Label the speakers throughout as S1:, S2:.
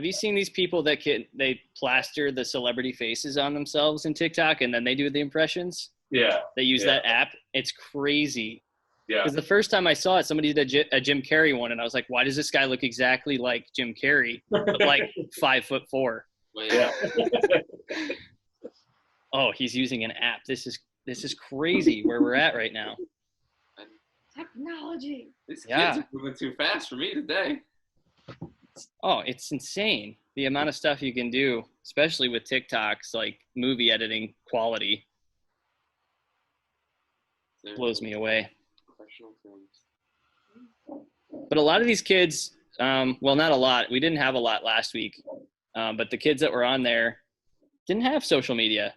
S1: Have you seen these people that they plaster the celebrity faces on themselves in TikTok and then they do the impressions?
S2: Yeah.
S1: They use that app. It's crazy.
S2: Yeah.
S1: Because the first time I saw it, somebody did a Jim Carrey one, and I was like, why does this guy look exactly like Jim Carrey, but like 5'4"?
S2: Yeah.
S1: Oh, he's using an app. This is crazy where we're at right now.
S3: Technology.
S4: These kids are moving too fast for me today.
S1: Oh, it's insane. The amount of stuff you can do, especially with TikTok's like movie editing quality, blows me away.
S4: Professional films.
S1: But a lot of these kids, well, not a lot. We didn't have a lot last week. But the kids that were on there didn't have social media.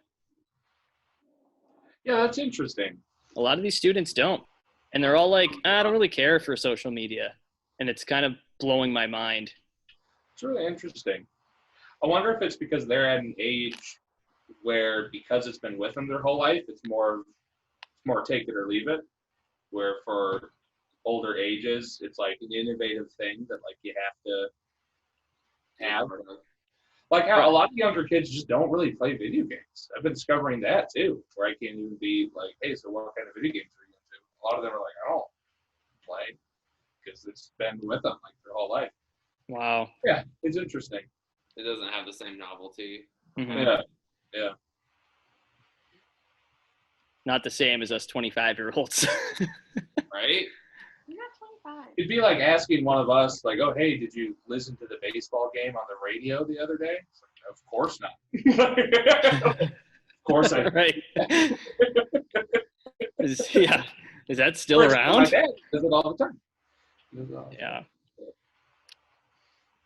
S2: Yeah, that's interesting.
S1: A lot of these students don't. And they're all like, I don't really care for social media. And it's kind of blowing my mind.
S2: It's really interesting. I wonder if it's because they're at an age where, because it's been with them their whole life, it's more take it or leave it. Where for older ages, it's like an innovative thing that like you have to have. Like how a lot of younger kids just don't really play video games. I've been discovering that too, where I can't even be like, hey, so what kind of video games are you into? A lot of them are like, I don't play, because it's been with them like their whole life.
S1: Wow.
S2: Yeah, it's interesting.
S4: It doesn't have the same novelty.
S1: Mm-hmm.
S2: Yeah.
S1: Not the same as us 25-year-olds.
S4: Right?
S3: You're not 25.
S2: It'd be like asking one of us, like, oh, hey, did you listen to the baseball game on the radio the other day? It's like, of course not. Of course I
S1: Right. Is that still around?
S2: My dad does it all the time.
S1: Yeah.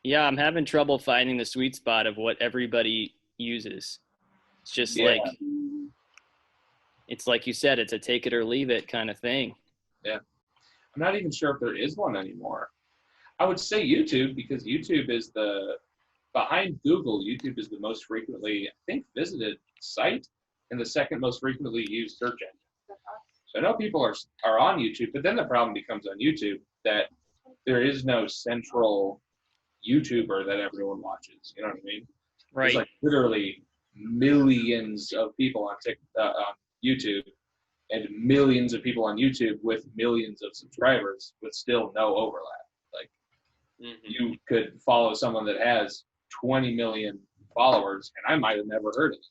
S1: Yeah, I'm having trouble finding the sweet spot of what everybody uses. It's just like, it's like you said, it's a take it or leave it kind of thing.
S2: Yeah. I'm not even sure if there is one anymore. I would say YouTube, because YouTube is behind Google, YouTube is the most frequently, I think, visited site and the second most frequently used search engine. So I know people are on YouTube, but then the problem becomes on YouTube that there is no central YouTuber that everyone watches. You know what I mean?
S1: Right.
S2: There's like literally millions of people on YouTube and millions of people on YouTube with millions of subscribers with still no overlap. Like you could follow someone that has 20 million followers and I might have never heard of it.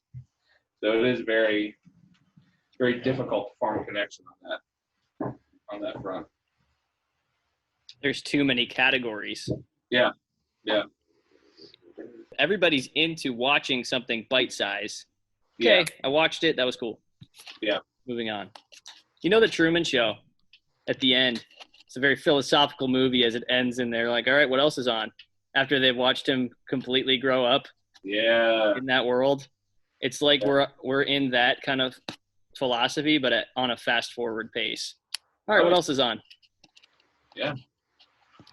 S2: So it is very, very difficult to form a connection on that front.
S1: There's too many categories.
S2: Yeah.
S1: Everybody's into watching something bite-size. Okay, I watched it. That was cool.
S2: Yeah.
S1: Moving on. You know The Truman Show at the end? It's a very philosophical movie as it ends, and they're like, all right, what else is on? After they've watched him completely grow up in that world. It's like we're in that kind of philosophy, but on a fast-forward pace. All right, what else is on?
S2: Yeah.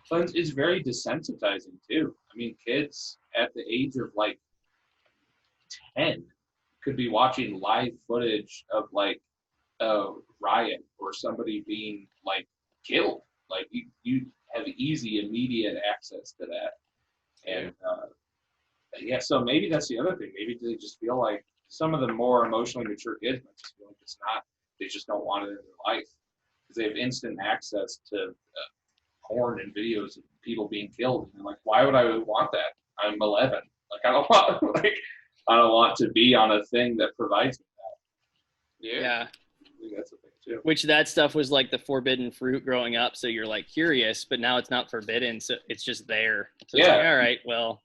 S2: But it's very desensitizing, too. I mean, kids at the age of, like, 10 could be watching live footage of, like, a riot or somebody being, like, killed. Like, you have easy, immediate access to that. And, so maybe that's the other thing. Maybe they just feel like some of the more emotionally mature kids might just feel like it's not, they just don't want it in their life. Because they have instant access to porn and videos of people being killed. And they're like, why would I want that? I'm 11. Like, I don't want to be on a thing that provides me that.
S1: Yeah.
S2: I think that's a thing too.
S1: Which that stuff was like the forbidden fruit growing up. So you're like curious, but now it's not forbidden. So it's just there. So it's like, all right, well,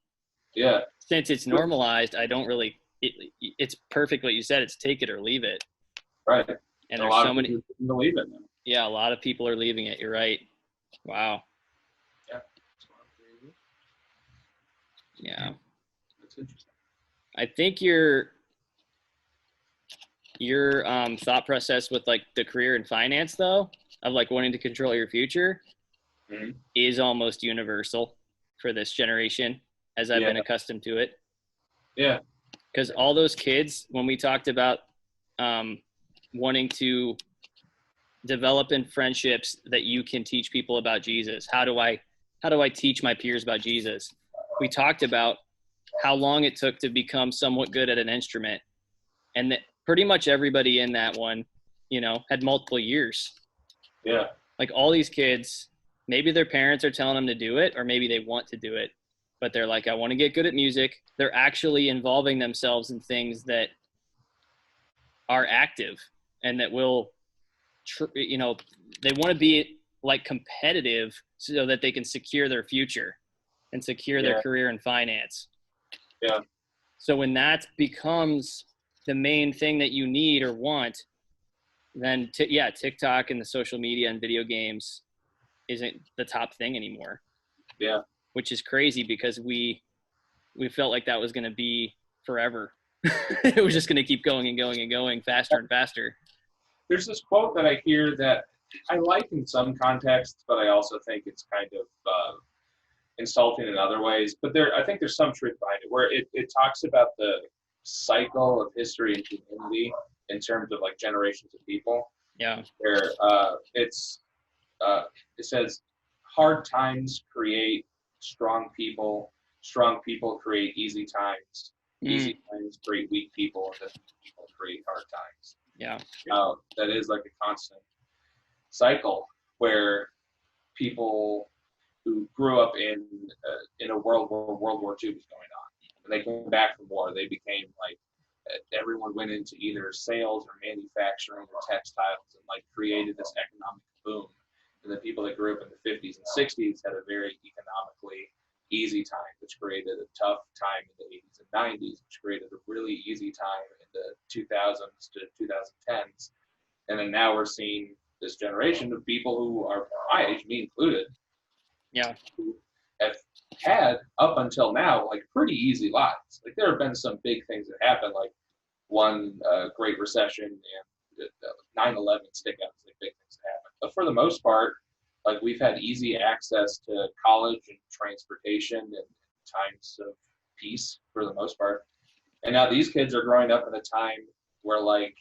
S1: since it's normalized, I don't really, it's perfect what you said. It's take it or leave it.
S2: Right.
S1: And there's so many.
S2: Believe it now.
S1: Yeah, a lot of people are leaving it. You're right. Wow. Yeah.
S2: That's interesting.
S1: I think your thought process with like the career in finance though, of like wanting to control your future is almost universal for this generation as I've been accustomed to it.
S2: Yeah.
S1: Because all those kids, when we talked about wanting to develop in friendships that you can teach people about Jesus, how do I teach my peers about Jesus? we talked about how long it took to become somewhat good at an instrument, and that pretty much everybody in that one, had multiple years.
S2: Yeah.
S1: Like all these kids, maybe their parents are telling them to do it, or maybe they want to do it, but they're like, I want to get good at music. They're actually involving themselves in things that are active and that will, they want to be like competitive so that they can secure their future and secure their career in finance.
S2: Yeah.
S1: So when that becomes the main thing that you need or want, then TikTok and the social media and video games isn't the top thing anymore.
S2: Yeah.
S1: Which is crazy because we felt like that was going to be forever. It was just going to keep going and going and going faster and faster.
S2: There's this quote that I hear that I like in some contexts, but I also think it's kind of insulting in other ways. But I think there's some truth behind it, where it talks about the cycle of history and humanity in terms of like generations of people.
S1: Yeah.
S2: Where it says hard times create strong people create easy times, easy times create weak people, and then people create hard times.
S1: Yeah.
S2: That is like a constant cycle where people who grew up in a world where World War II was going on, when they came back from war, they became like, everyone went into either sales or manufacturing or textiles and like created this economic boom. And the people that grew up in the 50s and 60s had a very economically easy time, which created a tough time in the 80s and 90s, which created a really easy time in the 2000s to 2010s. And then now we're seeing this generation of people who are my age, me included, who have had up until now like pretty easy lives. Like there have been some big things that happened, like one Great Recession and 9/11 stick out as like big things that happened. But for the most part, like we've had easy access to college and transportation and times of peace for the most part. And now these kids are growing up in a time where like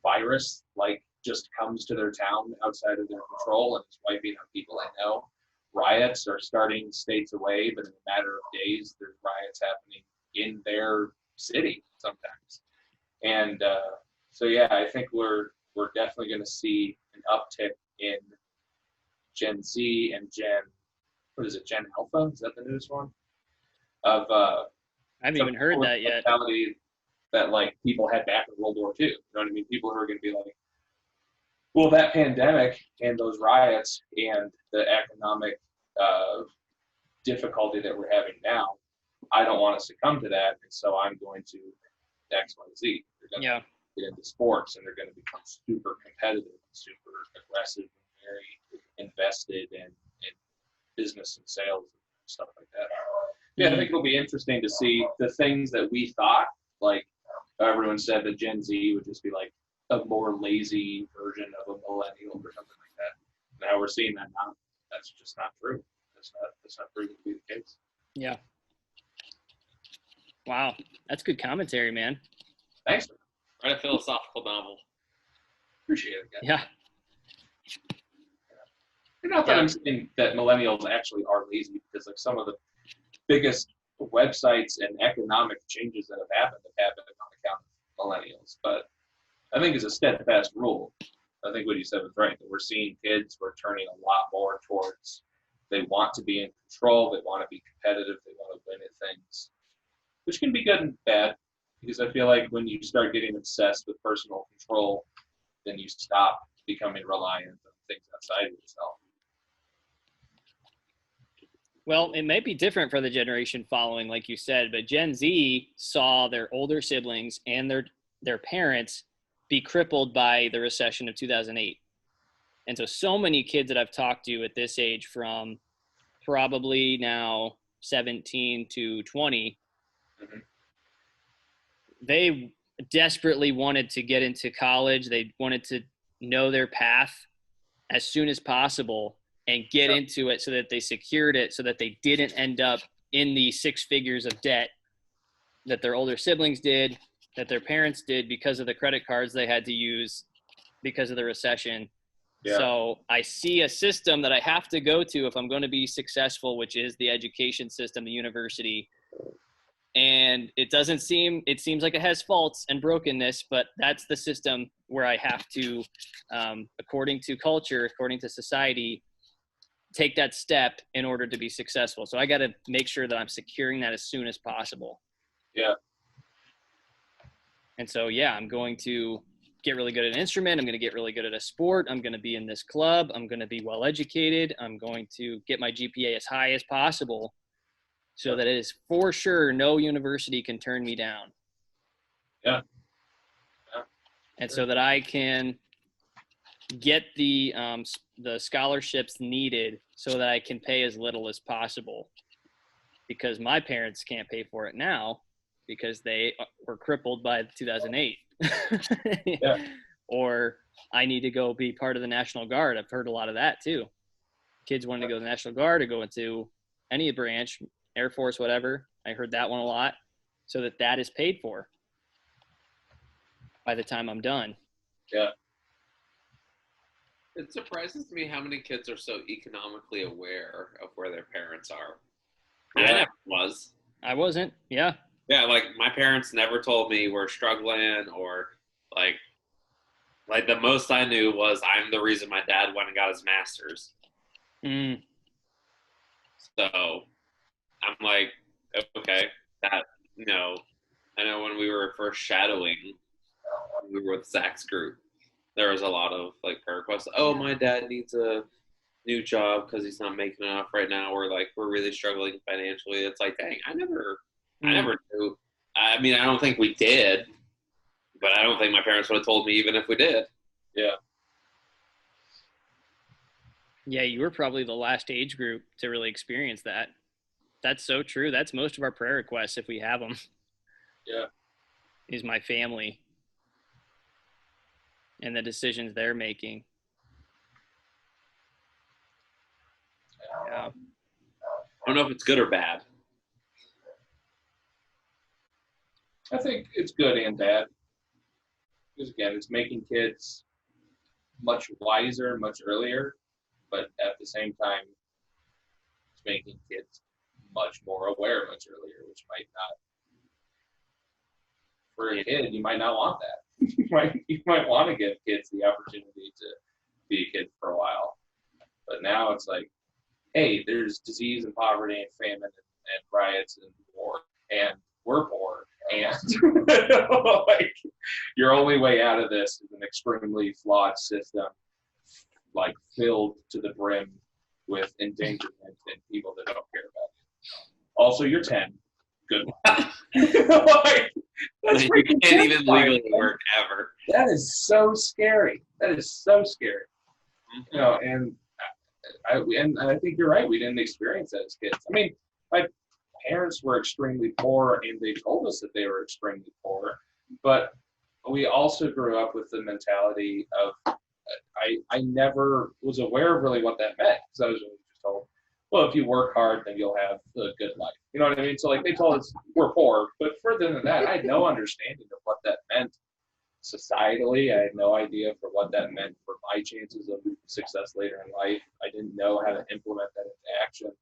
S2: virus like just comes to their town outside of their control and is wiping out people they know. Riots are starting states away, but in a matter of days, there's riots happening in their city sometimes. And so, yeah, I think we're definitely going to see an uptick in Gen Z and Gen Alpha? Is that the newest one? Of
S1: I haven't even heard that yet.
S2: That like people had back in World War II. You know what I mean? People who are going to be like, well, that pandemic and those riots and the economic difficulty that we're having now, I don't want to succumb to that, and so I'm going to X, Y, Z. They're going to get into sports, and they're going to become super competitive, and super aggressive, and very invested in business and sales and stuff like that. Yeah, I think it'll be interesting to see the things that we thought, like everyone said that Gen Z would just be like a more lazy version of a millennial or something like that. Now we're seeing that now. That's just not true. That's not proven to be the case.
S1: Yeah. Wow, that's good commentary, man.
S2: Thanks.
S4: Write a philosophical novel.
S2: Appreciate it, guys.
S1: Yeah.
S2: And not that I'm saying that millennials actually are lazy, because like some of the biggest websites and economic changes that have happened on account of millennials. But I think it's a steadfast rule. I think what you said was right, that we're seeing kids who are turning a lot more towards, they want to be in control, they want to be competitive, they want to win at things, which can be good and bad, because I feel like when you start getting obsessed with personal control, then you stop becoming reliant on things outside of yourself.
S1: Well, it might be different for the generation following, like you said, but Gen Z saw their older siblings and their parents be crippled by the recession of 2008. And so many kids that I've talked to at this age, from probably now 17 to 20, they desperately wanted to get into college. They wanted to know their path as soon as possible and get into it so that they secured it, so that they didn't end up in the six figures of debt that their older siblings did, that their parents did because of the credit cards they had to use because of the recession.
S2: Yeah.
S1: So I see a system that I have to go to if I'm going to be successful, which is the education system, the university. And it seems like it has faults and brokenness, but that's the system where I have to, according to culture, according to society, take that step in order to be successful. So I got to make sure that I'm securing that as soon as possible.
S2: Yeah.
S1: And so, yeah, I'm going to get really good at an instrument. I'm going to get really good at a sport. I'm going to be in this club. I'm going to be well educated. I'm going to get my GPA as high as possible so that it is for sure no university can turn me down.
S2: Yeah.
S1: And so that I can get the scholarships needed so that I can pay as little as possible, because my parents can't pay for it now because they were crippled by 2008.
S2: Yeah.
S1: Or I need to go be part of the National Guard. I've heard a lot of that too. Kids wanting to go to the National Guard or go into any branch, Air Force, whatever. I heard that one a lot. So that is paid for by the time I'm done.
S2: Yeah.
S4: It surprises me how many kids are so economically aware of where their parents are.
S2: Yeah.
S4: I never was.
S1: I wasn't. Yeah.
S4: Yeah, like my parents never told me we're struggling, or like the most I knew was I'm the reason my dad went and got his master's.
S1: Mm.
S4: So I'm like, okay, that, I know when we were first shadowing, we were with Zach's group, there was a lot of like prayer requests. Oh, my dad needs a new job because he's not making enough right now. We're really struggling financially. It's like, dang, I never knew. I mean, I don't think we did, but I don't think my parents would have told me even if we did.
S2: Yeah.
S1: Yeah, you were probably the last age group to really experience that. That's so true. That's most of our prayer requests, if we have them.
S2: Yeah.
S1: Is my family and the decisions they're making. Yeah.
S4: I don't know if it's good or bad.
S2: I think it's good and bad. Because again, it's making kids much wiser, much earlier, but at the same time, it's making kids much more aware much earlier, which might not, for a kid, you might not want that. You might want to give kids the opportunity to be a kid for a while. But now it's like, hey, there's disease and poverty and famine and riots and war, and we're poor. And like, your only way out of this is an extremely flawed system, like filled to the brim with endangerment and people that don't care about you. Also, you're 10. Good luck. Like, that's
S4: You can't even legally work ever.
S2: That is so scary. That is so scary. Mm-hmm. And I think you're right. We didn't experience that as kids. I mean, my parents were extremely poor, and they told us that they were extremely poor. But we also grew up with the mentality of I never was aware of really what that meant, because I was just told, well, if you work hard, then you'll have a good life. You know what I mean? So like they told us we're poor, but further than that, I had no understanding of what that meant societally. I had no idea for what that meant for my chances of success later in life. I didn't know how to implement that into action,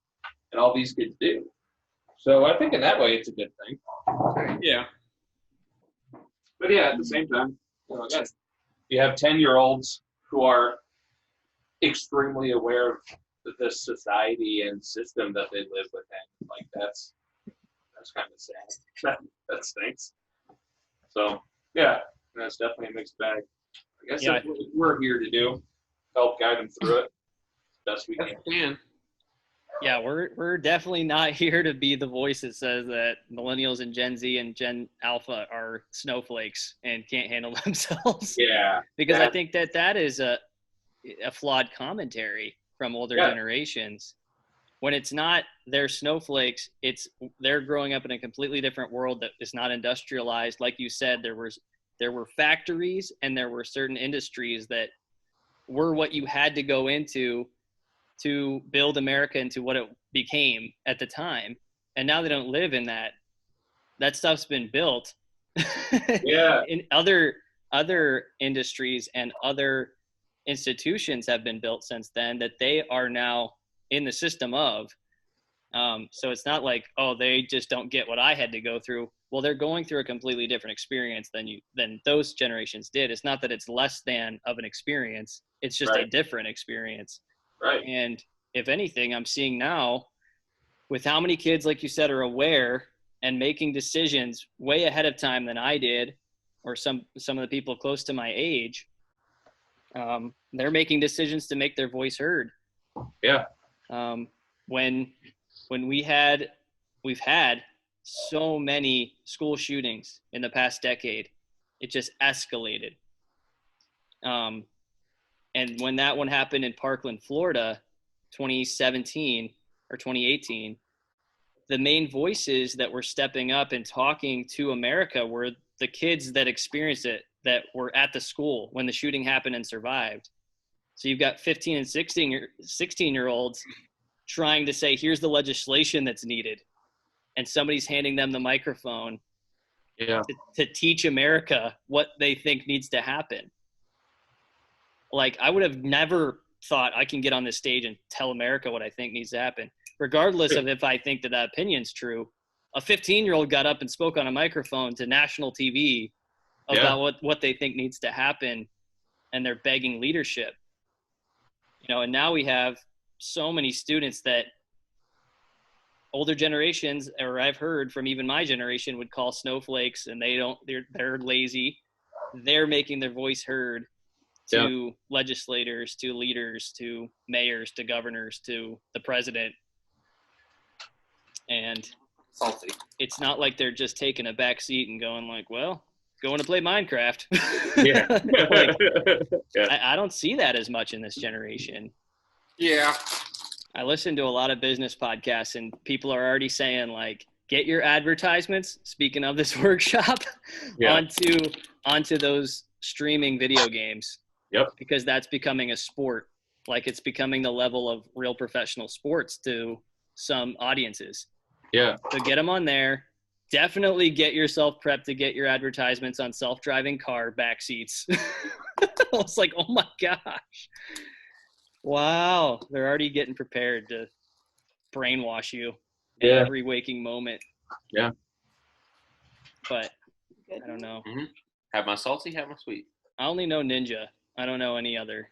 S2: and all these kids do. So I think in that way, it's a good thing.
S4: Yeah.
S2: But yeah, at the same time, again, you have 10-year-olds who are extremely aware of the society and system that they live within. Like that's kind of sad. That stinks. So yeah, that's definitely a mixed bag. I guess that's what we're here to do, help guide them through it as best we can.
S1: Yeah, we're definitely not here to be the voice that says that millennials and Gen Z and Gen Alpha are snowflakes and can't handle themselves.
S2: Yeah.
S1: Because I think that is a flawed commentary from older generations. When it's not they're snowflakes, they're growing up in a completely different world that is not industrialized. Like you said, there were factories and there were certain industries that were what you had to go into to build America into what it became at the time. And now they don't live in that. That stuff's been built in other industries and other institutions have been built since then that they are now in the system of. So it's not like, oh, they just don't get what I had to go through. Well, they're going through a completely different experience than those generations did. It's not that it's less than of an experience. It's just a different experience.
S2: Right.
S1: And if anything, I'm seeing now with how many kids, like you said, are aware and making decisions way ahead of time than I did, or some of the people close to my age, they're making decisions to make their voice heard.
S2: Yeah.
S1: When we've had so many school shootings in the past decade, it just escalated. And when that one happened in Parkland, Florida, 2017 or 2018, the main voices that were stepping up and talking to America were the kids that experienced it, that were at the school when the shooting happened and survived. So you've got 15 and 16-year-olds trying to say, here's the legislation that's needed. And somebody's handing them the microphone to teach America what they think needs to happen. Like, I would have never thought I can get on this stage and tell America what I think needs to happen, regardless of if I think that opinion's true. A 15-year-old got up and spoke on a microphone to national TV about what they think needs to happen, and they're begging leadership. And now we have so many students that older generations, or I've heard from even my generation, would call snowflakes, and they're lazy. They're making their voice heard to legislators, to leaders, to mayors, to governors, to the president. And
S4: Salty.
S1: It's not like they're just taking a back seat and going like, well, going to play Minecraft. I don't see that as much in this generation.
S4: Yeah.
S1: I listen to a lot of business podcasts, and people are already saying, like, get your advertisements, speaking of this workshop, onto those streaming video games.
S2: Yep.
S1: Because that's becoming a sport. Like, it's becoming the level of real professional sports to some audiences.
S2: Yeah.
S1: So get them on there. Definitely get yourself prepped to get your advertisements on self-driving car back seats. I was like, oh my gosh. Wow. They're already getting prepared to brainwash you at every waking moment.
S2: Yeah.
S1: But I don't know.
S4: Mm-hmm. Have my salty, have my sweet.
S1: I only know Ninja. I don't know any other.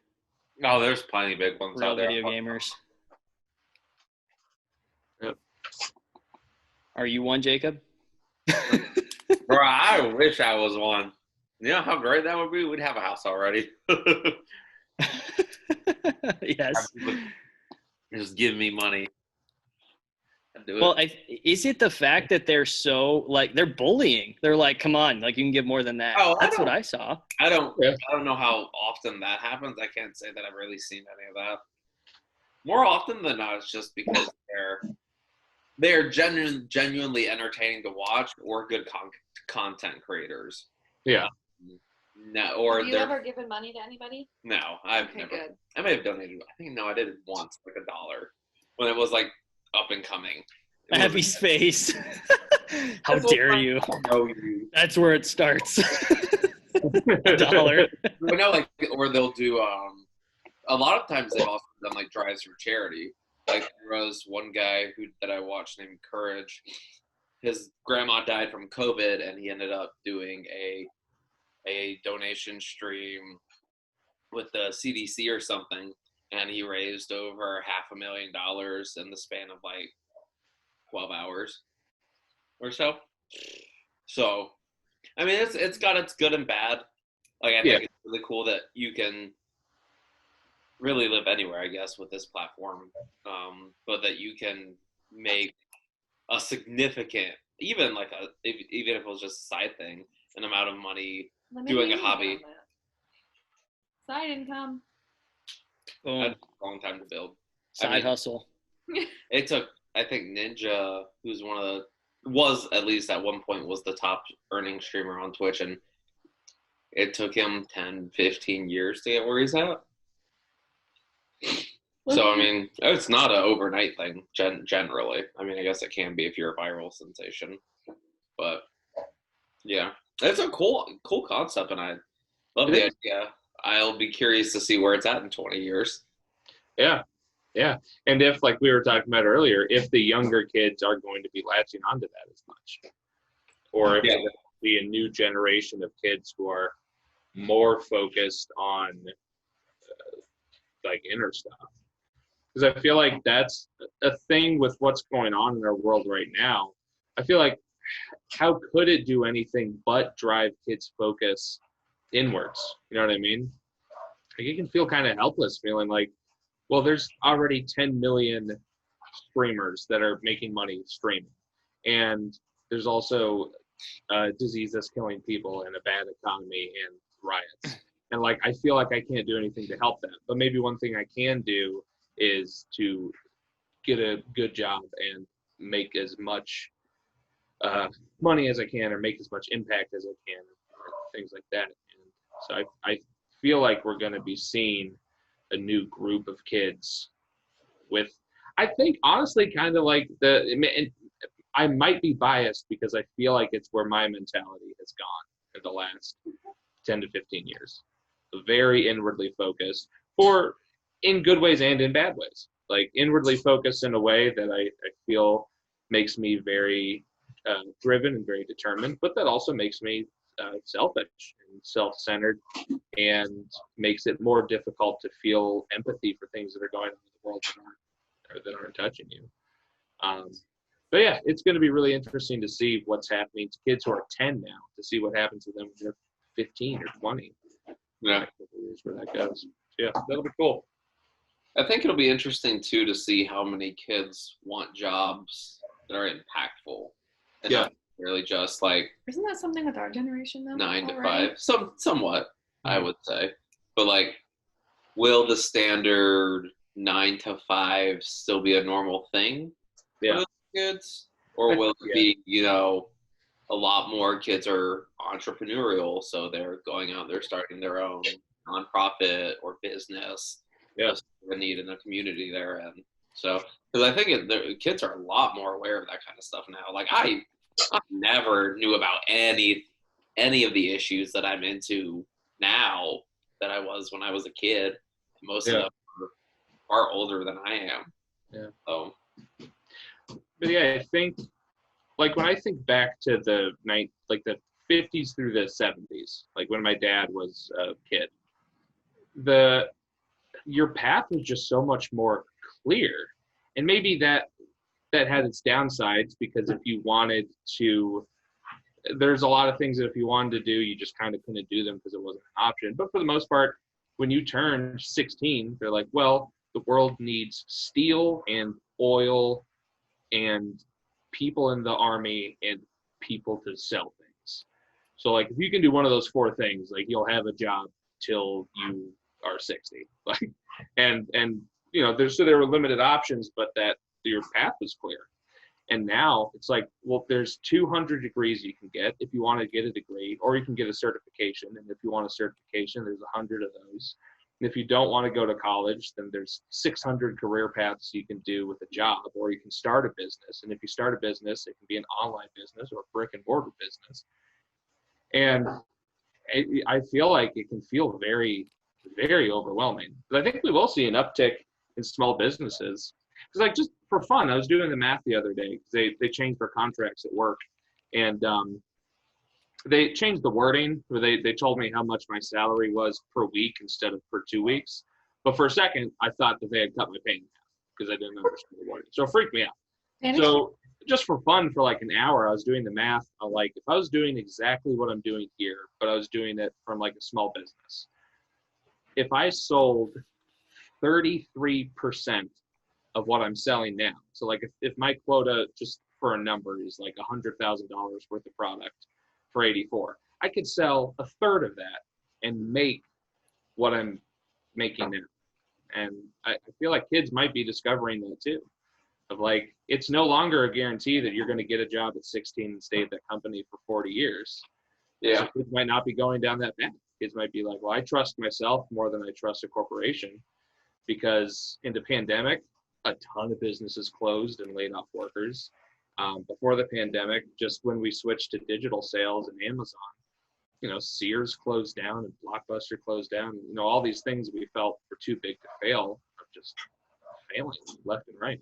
S4: Oh, there's plenty of big ones
S1: real
S4: out there.
S1: Video gamers.
S2: Yep.
S1: Are you one, Jacob?
S4: Bro, I wish I was one. You know how great that would be? We'd have a house already.
S1: Yes.
S4: Just give me money. I'd do it.
S1: Well, is it the fact that they're so, like, they're bullying? They're like, come on, like, you can give more than that.
S4: Oh,
S1: that's what I saw.
S4: I don't know how often that happens. I can't say that I've really seen any of that. More often than not, it's just because they're genuinely entertaining to watch, or good content creators.
S2: Yeah.
S4: No, or
S3: have you ever given money to anybody?
S4: No, I've never.
S3: Good.
S4: I may have donated. I think I did it once, like $1, when it was like up and coming.
S1: Abby's face. How dare you? That's where it starts. $1.
S4: But no, like, or they'll do. A lot of times they've also done like drives for charity. Like, there was one guy that I watched named Courage. His grandma died from COVID, and he ended up doing a donation stream with the CDC or something, and he raised over $500,000 in the span of like 12 hours or so. So, I mean, it's got its good and bad. Like, I think it's really cool that you can really live anywhere, I guess, with this platform, but that you can make a significant, even if it was just a side thing, an amount of money doing a hobby.
S3: Side income.
S1: Boom.
S4: That's a long time to build.
S1: Side hustle.
S4: It took, I think, Ninja, who's was at least at one point was the top earning streamer on Twitch, and it took him 10, 15 years to get where he's at. So, I mean, it's not an overnight thing, generally. I mean, I guess it can be if you're a viral sensation. But, yeah. It's a cool concept, and I love the idea. I'll be curious to see where it's at in 20 years.
S2: Yeah. Yeah. And if, like we were talking about earlier, if the younger kids are going to be latching onto that as much, or if there's going to be a new generation of kids who are more focused on like inner stuff. Because I feel like that's a thing with what's going on in our world right now. I feel like how could it do anything but drive kids' focus inwards? You know what I mean? Like you can feel kind of helpless feeling like, well, there's already 10 million streamers that are making money streaming. And there's also a disease that's killing people and a bad economy and riots. And like, I feel like I can't do anything to help that. But maybe one thing I can do is to get a good job and make as much money as I can, or make as much impact as I can, or things like that. And so I feel like we're going to be seeing a new group of kids with, I think, honestly, kind of like I might be biased because I feel like it's where my mentality has gone in the last 10 to 15 years. Very inwardly focused, for in good ways and in bad ways. Like inwardly focused in a way that I feel makes me very driven and very determined, but that also makes me selfish and self-centered, and makes it more difficult to feel empathy for things that are going on in the world that aren't touching you. But yeah, it's going to be really interesting to see what's happening to kids who are 10 now, to see what happens to them when they're 15 or 20.
S4: Yeah,
S2: years where that goes. Yeah, that'll be cool.
S4: I think it'll be interesting too to see how many kids want jobs that are impactful, and not really just like.
S3: Isn't that something with our generation though?
S4: 9 to 5, somewhat, I would say, but like, will the standard 9 to 5 still be a normal thing for kids, or will it be, you know, a lot more kids are entrepreneurial, so they're going out, they're starting their own nonprofit or business. Just a need in the community they're in. So, because I think the kids are a lot more aware of that kind of stuff now. Like I never knew about any of the issues that I'm into now that I was when I was a kid. Most of them are far older than I am.
S2: Yeah.
S4: So.
S2: But yeah, I think, like when I think back to the 50s through the 70s, like when my dad was a kid, your path was just so much more clear. And maybe that had its downsides, because if you wanted to, there's a lot of things that if you wanted to do, you just kind of couldn't do them because it wasn't an option. But for the most part, when you turn 16, they're like, well, the world needs steel and oil and people in the army and people to sell things. So like if you can do one of those 4 things, like you'll have a job till you are 60. Like and you know, there were limited options, but that your path was clear. And now it's like, well, there's 200 degrees you can get if you want to get a degree, or you can get a certification. And if you want a certification, there's 100 of those. And if you don't want to go to college, then there's 600 career paths you can do with a job, or you can start a business. And if you start a business, it can be an online business or a brick and mortar business. And I feel like it can feel very, very overwhelming. But I think we will see an uptick in small businesses. Because like just for fun, I was doing the math the other day, because they changed their contracts at work, and they changed the wording where they told me how much my salary was per week instead of per 2 weeks. But for a second, I thought that they had cut my pay in half because I didn't understand the wording. So it freaked me out. So just for fun, for like an hour, I was doing the math. Like if I was doing exactly what I'm doing here, but I was doing it from like a small business, if I sold 33% of what I'm selling now. So like if my quota, just for a number, is like $100,000 worth of product for 84, I could sell a third of that and make what I'm making now. And I feel like kids might be discovering that too. Of like, it's no longer a guarantee that you're going to get a job at 16 and stay at that company for 40 years. Yeah. So kids might not be going down that path. Kids might be like, well, I trust myself more than I trust a corporation, because in the pandemic, a ton of businesses closed and laid off workers. Before the pandemic, just when we switched to digital sales and Amazon, Sears closed down and Blockbuster closed down. All these things we felt were too big to fail are just failing left and right.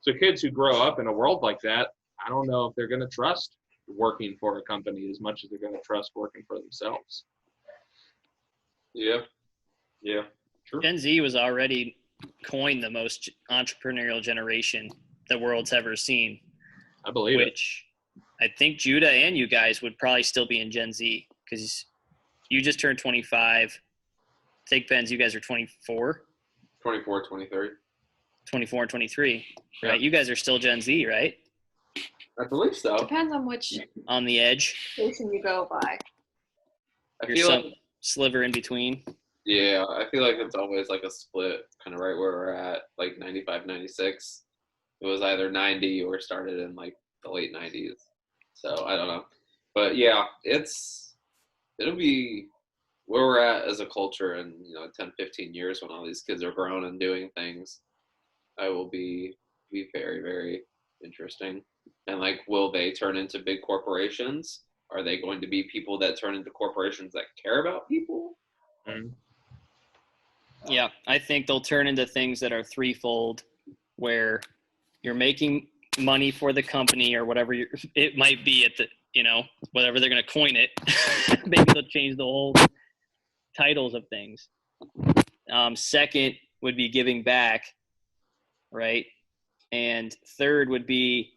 S2: So kids who grow up in a world like that, I don't know if they're going to trust working for a company as much as they're going to trust working for themselves.
S4: Yeah.
S1: True. Gen Z was already coined the most entrepreneurial generation the world's ever seen.
S2: I believe
S1: which I think Judah and you guys would probably still be in Gen Z because you just turned 25. I think, Benz, you guys are 24?
S4: 24, 23.
S1: 24 and 23, right? Yeah. You guys are still Gen Z, right?
S4: I believe so.
S3: Depends on which
S1: on the edge
S3: station you go by.
S4: I feel like
S1: sliver in between.
S4: Yeah, I feel like it's always like a split, kind of right where we're at, like 95, 96. It was either 90 or started in like the late 90s. So I don't know. But yeah, it'll be where we're at as a culture in 10, 15 years when all these kids are grown and doing things. I will be very, very interesting. And like, will they turn into big corporations? Are they going to be people that turn into corporations that care about people?
S2: Mm-hmm.
S1: Yeah, I think they'll turn into things that are threefold, where you're making money for the company or whatever it might be at the, whatever they're going to coin it. Maybe they'll change the whole titles of things. Second would be giving back, right? And third would be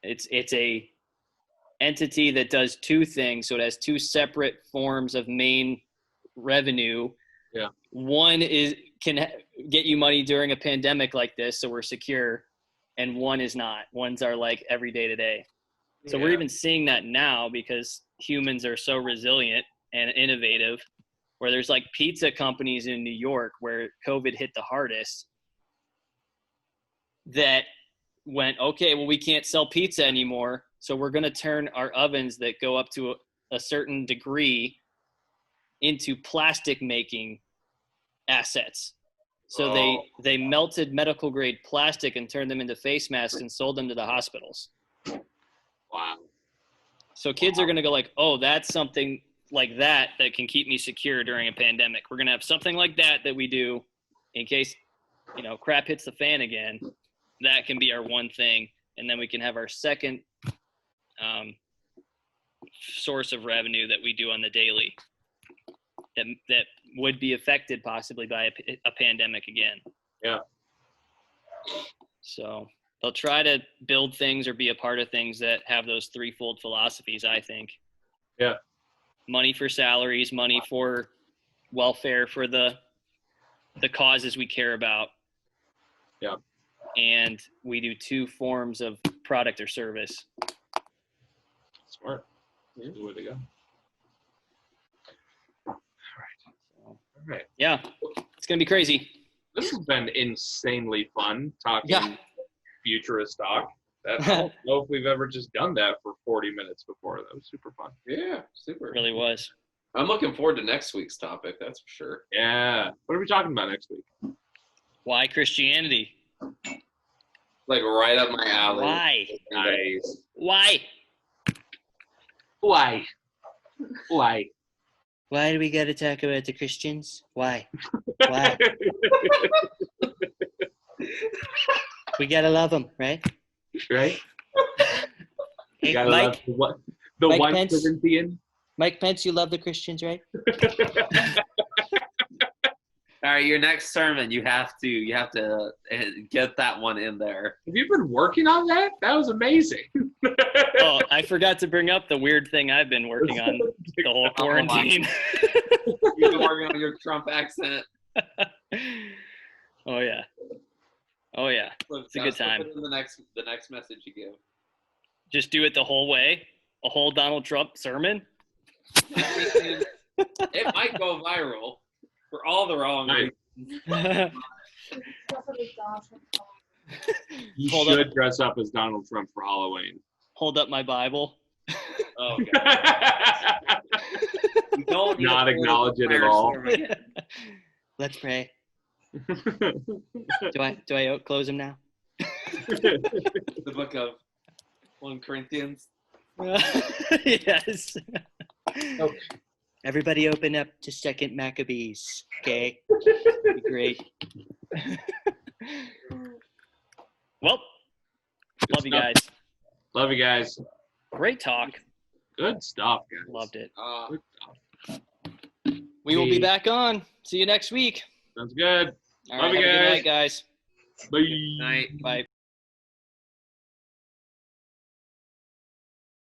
S1: it's a entity that does two things. So it has two separate forms of main revenue.
S2: Yeah.
S1: One can get you money during a pandemic like this, so we're secure, and one is not. One's are like every day to day. So we're even seeing that now because humans are so resilient and innovative, where there's like pizza companies in New York where COVID hit the hardest that went, okay, well, we can't sell pizza anymore, so we're going to turn our ovens that go up to a certain degree into plastic making assets. So they melted medical grade plastic and turned them into face masks and sold them to the hospitals.
S2: Wow.
S1: So kids are going to go like, oh, that's something like that can keep me secure during a pandemic. We're going to have something like that we do in case, crap hits the fan again. That can be our one thing. And then we can have our second source of revenue that we do on the daily that would be affected possibly by a pandemic again.
S2: Yeah.
S1: So they'll try to build things or be a part of things that have those threefold philosophies, I think.
S2: Yeah.
S1: Money for salaries, money for welfare for the causes we care about.
S2: Yeah.
S1: And we do two forms of product or service.
S2: Smart. That's the way to go. All right.
S1: Yeah. It's going to be crazy.
S2: This has been insanely fun talking futurist talk. I don't know if we've ever just done that for 40 minutes before. That was super fun.
S4: Yeah, super.
S1: It really was.
S4: I'm looking forward to next week's topic, that's for sure.
S2: Yeah. What are we talking about next week?
S1: Why Christianity?
S4: Like right up my alley.
S1: Why?
S2: Nice.
S1: Why?
S2: Why? Why?
S1: Why do we got to talk about the Christians? Why? Why? We got to love them, right?
S2: Right?
S1: Hey,
S2: gotta
S1: Mike,
S2: love the
S1: Mike
S2: one
S1: Pence.
S2: Corinthian.
S1: Mike Pence, you love the Christians, right?
S4: All right, your next sermon, you have to get that one in there.
S2: Have you been working on that? That was amazing.
S1: Oh, I forgot to bring up the weird thing I've been working on the whole quarantine.
S4: You've been working on your Trump accent.
S1: Oh yeah.
S4: Look,
S1: it's a good time.
S4: Put in the next message you give.
S1: Just do it the whole way. A whole Donald Trump sermon.
S4: It might go viral for all the wrong reasons.
S2: You should dress up as Donald Trump for Halloween.
S1: Hold up my Bible.
S4: Oh, God.
S2: Not acknowledge it at all.
S1: Let's pray. Do I close him now?
S4: The book of 1 Corinthians.
S1: Yes.
S2: Oh,
S1: Everybody open up to Second Maccabees, okay? Be great. Well, love you guys.
S2: Love you guys.
S1: Great talk.
S2: Good stuff, guys.
S1: Loved it.
S2: Good stuff.
S1: We will be back on. See you next week.
S2: Sounds good.
S1: All
S2: Love
S1: right,
S2: you
S1: have a good
S2: guys.
S1: night, guys.
S2: Bye.
S4: Night.
S1: Bye.